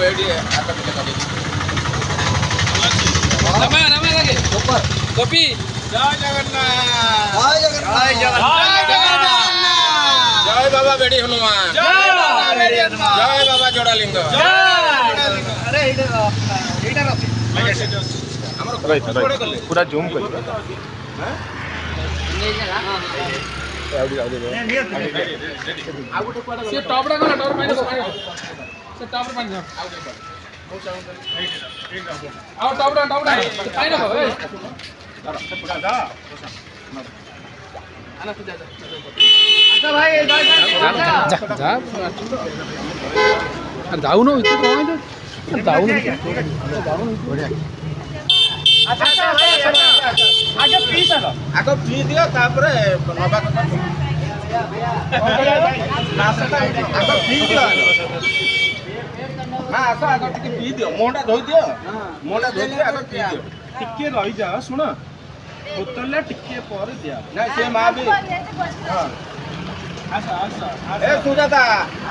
ଏଇଠି ହାତ ଟିକେ ଲଗେଇ ରାମା ରାମା ଲାଗେ କପି ଜୟ ଜଗନ୍ନାଥ ଜୟ ଜଗନ୍ନାଥ ଜୟ ବାବା ବେଡି ହନୁମାନ ଜୟ ବାବା ବେଡି ହନୁମାନ ଜୟ ବାବା ଯୋଡାଲିଙ୍ଗ अरे ଏଇଟା ରଖି ଆମର पूरा जूम कर ସେ ଟପ୍ ଟା କଣ ଟପ୍ ପାଣି ସେ ଟପ୍ ପାଣି ଆଉ ଟପ୍ ଟା ପାଣି ରଖ ଏ ଆଚ୍ଛା ଭାଇ ଯାଉନ ଏତେ କଣ ଯାଉନ ଆগে ପିସ୍ ଆଗ ଆଗ ପିଇ ଦିଅ ତାପରେ ନବା କଥା ଆଗ ପିଇ ଦିଅ ନା ଆସ ଆଗ ଟିକେ ପିଇ ଦିଅ ମୁହଁଟା ଧୋଇ ଦିଅ ମୁହଁଟା ଧୋଇ ଦିଅ ଆଗ ପିଇ ଦିଅ टिके रही जा सुन बोतल टिके पर दिया ନା ସେ ମା ବି आसा आसा ଏ ସୁଜାତା